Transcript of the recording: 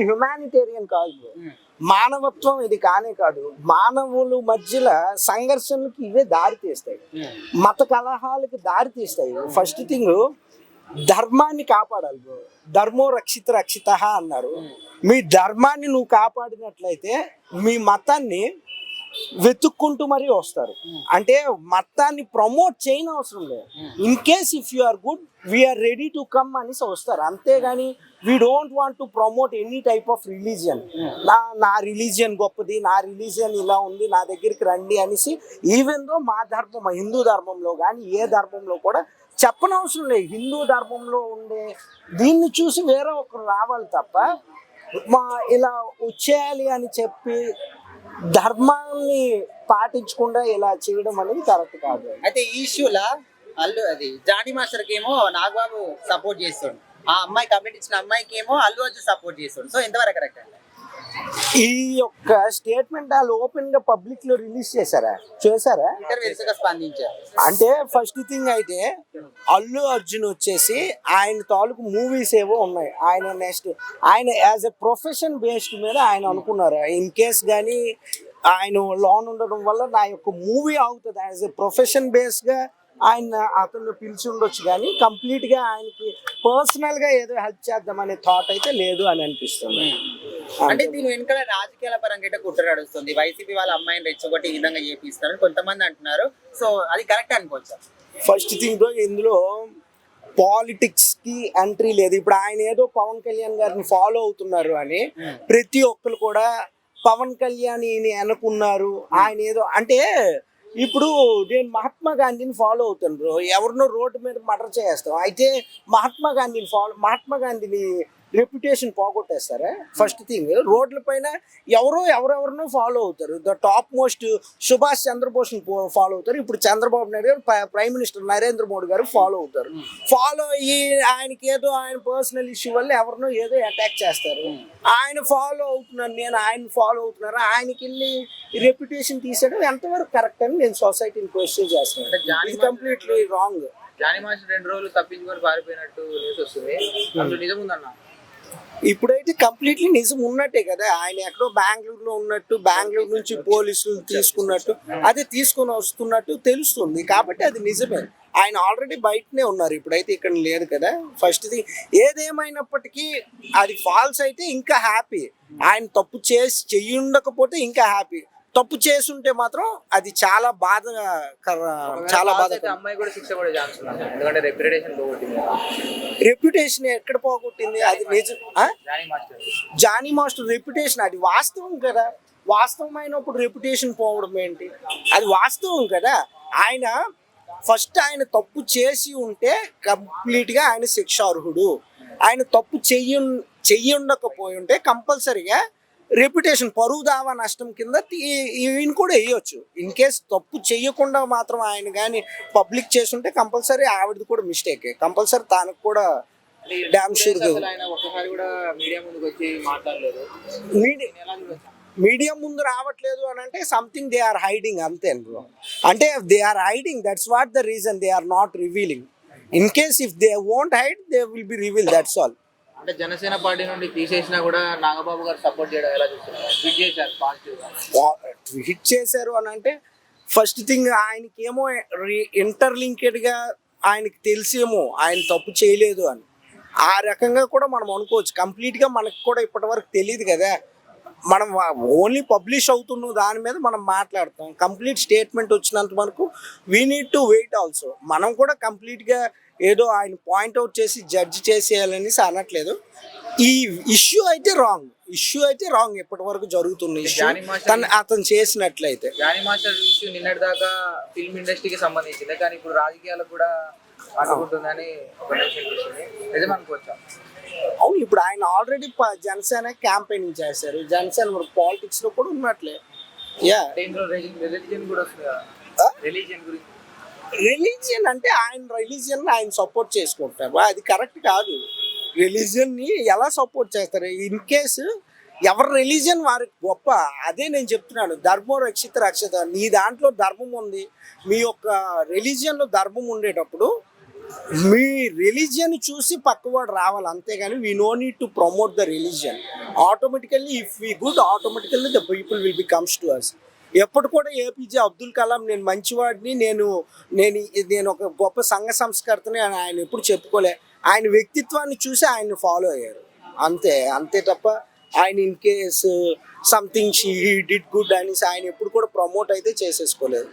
Humanitarian కాదు bro. మానవత్వం ఇది కానే కాదు. మానవుల మధ్యలో సంఘర్షణలకు ఇవే దారి తీస్తాయి, మత కలహాలకు దారి తీస్తాయి. ఫస్ట్ థింగ్ ధర్మాన్ని కాపాడాలి బ్రో. ధర్మో రక్షిత రక్షిత అన్నారు. మీ ధర్మాన్ని నువ్వు కాపాడినట్లయితే మీ మతాన్ని వెతుక్కుంటూ మరీ వస్తారు. అంటే మతాన్ని ప్రమోట్ చేయని అవసరం లేదు. In case if you are good we are ready to come అనేసి వస్తారు. అంతేగాని we don't want to promote any type of religion. నా రిలీజియన్ గొప్పది, నా రిలీజియన్ ఇలా ఉంది, నా దగ్గరికి రండి అనేసి. ఈవెన్ దో మా ధర్మం, హిందూ ధర్మంలో కానీ ఏ ధర్మంలో కూడా చెప్పనవసరం లేదు. హిందూ ధర్మంలో ఉండే దీన్ని చూసి వేరే ఒకరు రావాలి తప్ప ఇలా వచ్చేయాలి అని చెప్పి ధర్మాన్ని పాటించకుండా ఇలా చేయడం అనేది కరెక్ట్ కాదు. అయితే ఈ ఇష్యూలా అది జానీ మాస్టర్ కి ఏమో నాగబాబు సపోర్ట్ చేస్తాడు, ఆ అమ్మాయి కంప్లైంట్ ఇచ్చిన అమ్మాయికి ఏమో అల్లు అర్జున్ సపోర్ట్ చేస్తాడు. సో ఎంతవరకు కరెక్ట్ అండి ఈ యొక్క స్టేట్మెంట్? వాళ్ళు ఓపెన్ గా పబ్లిక్ లో రిలీజ్ చేశారా? స్పందించారు. అంటే ఫస్ట్ థింగ్ అయితే అల్లు అర్జున్ వచ్చేసి ఆయన తాలూకు మూవీస్ ఏవో ఉన్నాయి. ఆయన యాజ్ ఎ ప్రొఫెషన్ బేస్డ్ మీద ఆయన అనుకున్నారు. ఇన్ కేస్ కానీ ఆయన లోన్ ఉండడం వల్ల నా యొక్క మూవీ అవుతుంది యాజ్ ఎ ప్రొఫెషన్ బేస్ గా అతను పిలిచి ఉండొచ్చు. కానీ కంప్లీట్ గా ఆయనకి పర్సనల్ గా ఏదో హెల్ప్ చేద్దామనే థాట్ అయితే లేదు అని అనిపిస్తుంది. అంటే దీని వెనకాల రాజకీయాల పరంగా అయితే కుట్ర నడుస్తుంది. వైసీపీ వాళ్ళ అమ్మాయిని రెచ్చగొట్టి ఈ విధంగా చేపిస్తారని కొంతమంది అంటున్నారు. సో అది కరెక్ట్ అనుకోవచ్చు. ఫస్ట్ థింగ్ ఇందులో పాలిటిక్స్ కి ఎంట్రీ లేదు. ఇప్పుడు ఆయన ఏదో పవన్ కళ్యాణ్ గారిని ఫాలో అవుతున్నారు అని ప్రతి ఒక్కరు కూడా పవన్ కళ్యాణ్ అనుకున్నారు. ఆయన ఏదో అంటే ఇప్పుడు నేను మహాత్మా గాంధీని ఫాలో అవుతాను బ్రో. ఎవరినో రోడ్డు మీద మర్డర్ చేస్తాం అయితే మహాత్మా గాంధీని రెప్యుటేషన్ పోగొట్టేస్తారా? ఫస్ట్ థింగ్ రోడ్ల పైన ఎవరెవరినో ఫాలో అవుతారు. ద టాప్ మోస్ట్ సుభాష్ చంద్రబోస్ని ఫాలో అవుతారు. ఇప్పుడు చంద్రబాబు నాయుడు గారు, ప్రైమ్ మినిస్టర్ నరేంద్ర మోడీ గారు ఫాలో అవుతారు. ఫాలో అయ్యి ఆయనకి ఏదో ఆయన పర్సనల్ ఇష్యూ వల్ల ఎవరినో ఏదో అటాక్ చేస్తారు. ఆయన ఫాలో అవుతున్నాను, నేను ఆయన ఫాలో అవుతున్నారు, ఆయనకి వెళ్ళి రెప్యుటేషన్ తీసేయడం ఎంతవరకు కరెక్ట్ అని నేను సొసైటీని క్వశ్చన్ చేస్తున్నాను. ఇది కంప్లీట్లీ రాంగ్. జానీ మాస్టర్ 2 రోజులు తప్పించుకొని పారిపోయినట్టు న్యూస్ వస్తుంది. అందులో నిజం ఉందన్న? ఇప్పుడైతే కంప్లీట్లీ నిజం ఉన్నట్టే కదా. ఆయన ఎక్కడో బెంగళూరులో ఉన్నట్టు, బెంగళూరు నుంచి పోలీసులు తీసుకున్నట్టు, అదే తీసుకొని వస్తున్నట్టు తెలుస్తుంది. కాబట్టి అది నిజమే. ఆయన ఆల్రెడీ బయటనే ఉన్నారు, ఇప్పుడైతే ఇక్కడ లేదు కదా. ఫస్ట్ థింగ్ ఏదేమైనప్పటికీ అది ఫాల్స్ అయితే ఇంకా హ్యాపీ. ఆయన తప్పు చెయ్యుండకపోతే ఇంకా హ్యాపీ. తప్పు చేసుంటే మాత్రం అది చాలా చాలా బాధ. అమ్మాయి కూడా శిక్ష పడే ఛాన్స్ ఉంది, ఎందుకంటే రెప్యుటేషన్ ఎక్కడ పోగొట్టింది? అది నిజం. జానీ మాస్టర్ రెప్యుటేషన్ అది వాస్తవం కదా. వాస్తవమైనప్పుడు రెప్యుటేషన్ పోవడం ఏంటి? అది వాస్తవం కదా. ఆయన తప్పు చేసి ఉంటే కంప్లీట్గా ఆయన శిక్షార్హుడు. ఆయన తప్పు చెయ్యుండకపోయి ఉంటే కంపల్సరీగా రెప్యుటేషన్, పరువు దావా నష్టం కింద ఈయన కూడా వేయొచ్చు. ఇన్ కేస్ తప్పు చెయ్యకుండా మాత్రం ఆయన కానీ పబ్లిక్ చేస్తుంటే కంపల్సరీ ఆవిడది కూడా మిస్టేక్. కంపల్సరీ తనకు కూడా డామ్ షూర్. మీడియా ముందు రావట్లేదు అని అంటే సంథింగ్ దే ఆర్ హైడింగ్, అంతే బ్రో. అంటే they are hiding, that's what the reason they are not revealing. In case if they won't hide they will be reveal, that's all. అంటే Janasena party నుండి తీసేసినా కూడా నాగబాబు గారు సపోర్ట్ చేయడం ఎలా చూస్తున్నారు? ట్వీట్ చేశారు అని అంటే ఫస్ట్ థింగ్ ఆయనకేమో ఇంటర్లింకెడ్గా ఆయనకి తెలిసేమో ఆయన తప్పు చేయలేదు అని. ఆ రకంగా కూడా మనం అనుకోవచ్చు. కంప్లీట్గా మనకు కూడా ఇప్పటివరకు తెలియదు కదా. మనం ఓన్లీ పబ్లిష్ అవుతున్న దాని మీద మనం మాట్లాడతాం. కంప్లీట్ స్టేట్మెంట్ వచ్చినంత వరకు we need to wait also. మనం కూడా కంప్లీట్గా ఏదో ఆయన పాయింట్అవుట్ చేసి జడ్జి చేసేయాలనేసి అనట్లేదు. ఈ ఇష్యూ అయితే రాంగ్ ఇప్పటి వరకు జరుగుతున్న ఇష్యూ అతను చేసినట్లయితే. జానీ మాస్టర్ ఇష్యూ నిన్నటి దాకా ఫిల్మ్ ఇండస్ట్రీకి సంబంధించింది, కానీ ఇప్పుడు రాజకీయాలకు కూడా అనుకుంటుందని ఒక నిజమనుకోవచ్చా? అవును, ఇప్పుడు ఆయన ఆల్రెడీ జనసేన క్యాంపెయినింగ్ చేశారు. జనసేన పాలిటిక్స్ లో కూడా ఉన్నట్లే. రిలీజియన్ అంటే ఆయన సపోర్ట్ చేసుకుంటారు, అది కరెక్ట్ కాదు. రిలీజియన్ని ఎలా సపోర్ట్ చేస్తారు? ఇన్ కేసు ఎవరి రిలీజియన్ వారికి గొప్ప. అదే నేను చెప్తున్నాను, ధర్మో రక్షిత రక్షిత. నీ దాంట్లో ధర్మం ఉంది, మీ యొక్క రిలీజియన్లో ధర్మం ఉండేటప్పుడు మీ రిలీజియన్ చూసి పక్కవాడు రావాలి, అంతేగాని we no need to promote the religion. Automatically if we good, automatically the people will be comes to us. ఎప్పుడు కూడా ఏపీజే అబ్దుల్ కలాం నేను మంచివాడిని, నేను నేను నేను ఒక గొప్ప సంఘ సంస్కర్తని అని ఆయన ఎప్పుడు చెప్పుకోలే. ఆయన వ్యక్తిత్వాన్ని చూసి ఆయన ఫాలో అయ్యారు, అంతే తప్ప ఆయన in case something she did good అనేసి ఆయన ఎప్పుడు కూడా ప్రమోట్ అయితే చేసేసుకోలేదు.